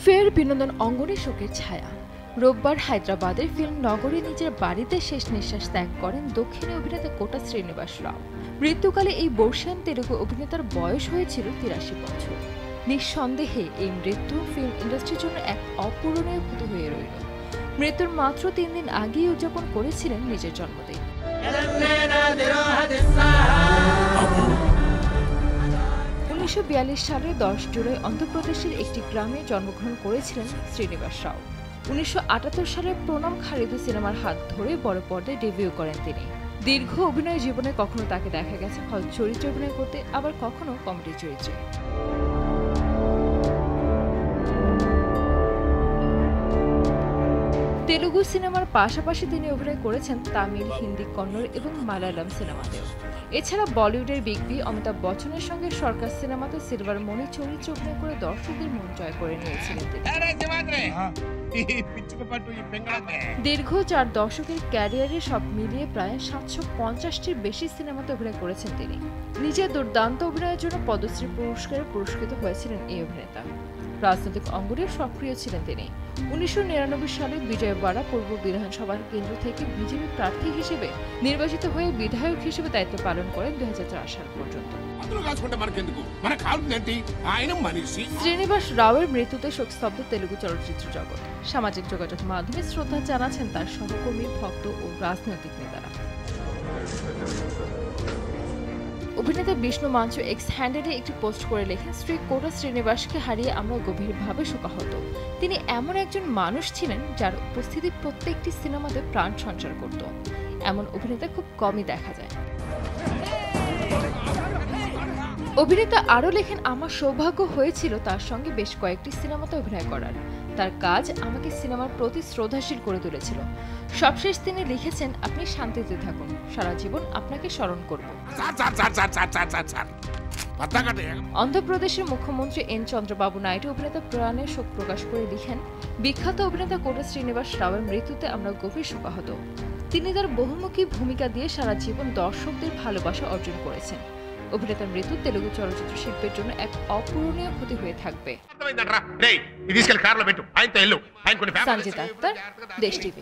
ফের বিনোদন অঙ্গনে শোকের ছায়া। রোববার হায়দ্রাবাদের ফিল্ম নগরে নিজের বাড়িতে শেষ নিঃশ্বাস ত্যাগ করেন দক্ষিণী অভিনেতা কোটা শ্রীনিবাস রাও। মৃত্যুকালে এই বর্ষিয়ান তেলুগু অভিনেতার বয়স হয়েছিল ৮৩ বছর। নিঃসন্দেহে এই মৃত্যু ফিল্ম ইন্ডাস্ট্রির জন্য এক অপূরণীয় ক্ষতি হয়ে রইল। মৃত্যুর মাত্র ৩ দিন আগেই উদযাপন করেছিলেন নিজের জন্মদিন। ১৯৪২ সালের ১০ জুলাই অন্ধ্রপ্রদেশের একটি গ্রামে জন্মগ্রহণ করেছিলেন শ্রীনিবাস রাও। ১৯৭৮ সালে প্রণাম খারিদু সিনেমার হাত ধরে বড় পর্দায় ডেবিউ করেন তিনি। দীর্ঘ অভিনয় জীবনে কখনো তাকে দেখা গেছে ফল চরিত্রে অভিনয় করতে, আবার কখনো কমেডি চরিত্রে। তেলুগু সিনেমার পাশাপাশি তিনি অভিনয় করেছেন তামিল, হিন্দি, কন্নড় এবং মালায়ালাম সিনেমাতেও। এছাড়া বলিউডের বিগ বি অমিতাভ বচ্চনের সঙ্গে সরকার সিনেমাতে সিলভার মনি চরিত্রে অভিনয় করে দর্শকদের মন জয় করে নিয়েছিলেন তিনি। দীর্ঘ ৪ দশকের ক্যারিয়ারে সব মিলিয়ে প্রায় ৭৫০টির বেশি সিনেমাতে অভিনয় করেছেন তিনি। নিজের দুর্দান্ত অভিনয়ের জন্য পদ্মশ্রী পুরস্কারে পুরস্কৃত হয়েছিলেন এই অভিনেতা। রাজনৈতিক অঙ্গনে সক্রিয় ছিলেন তিনি। ১৯৯৯ সালে বিজয়ওয়াড়া পূর্ব বিধানসভা কেন্দ্র থেকে বিজেপি প্রার্থী হিসেবে নির্বাচিত হয়ে বিধায়ক হিসেবে দায়িত্ব পালন করেন ২০০৪ সাল পর্যন্ত। শ্রীনিবাস রাওয়ের মৃত্যুতে শোকস্তব্ধ তেলুগু চলচ্চিত্র জগৎ। সামাজিক যোগাযোগ মাধ্যমে শ্রদ্ধা জানাচ্ছেন তার সহকর্মী, ভক্ত ও রাজনৈতিক নেতারা। অভিনেতা বিষ্ণু মাঞ্চ এক্স হ্যান্ডেলে একটি পোস্ট করে লেখেন, শ্রী কোটা শ্রীনিবাসকে হারিয়ে আমরা গভীরভাবে শোকাহত। তিনি এমন একজন মানুষ ছিলেন যার উপস্থিতি প্রত্যেকটি সিনেমাতে প্রাণ সঞ্চার করত। এমন অভিনেতা খুব কমই দেখা যায়। অভিনেতা আরও লেখেন, আমার সৌভাগ্য হয়েছিল তার সঙ্গে বেশ কয়েকটি সিনেমাতে অভিনয় করার। তার কাজ আমাকে সিনেমার প্রতি শ্রদ্ধাশীল করে তুলেছিল। সবশেষ তিনি লিখেছেন, আপনি শান্তিতে থাকুন, সারা জীবন আপনাকে স্মরণ করব। অন্ধ্রপ্রদেশের মুখ্যমন্ত্রী এন চন্দ্রবাবু নাইডু অভিনেতা প্রয়াণে শোক প্রকাশ করে লিখেন, বিখ্যাত অভিনেতা কোটা শ্রীনিবাস রাওয়ের মৃত্যুতে আমরা গভীর শোকাহত। তিনি তার বহুমুখী ভূমিকা দিয়ে সারা জীবন দর্শকদের ভালোবাসা অর্জন করেছেন। অভিনেতার মৃত্যু তেলুগু চলচ্চিত্র শিল্পের জন্য এক অপূরণীয় ক্ষতি হয়ে থাকবে। সঞ্জিত আক্তার, দেশ টিভি।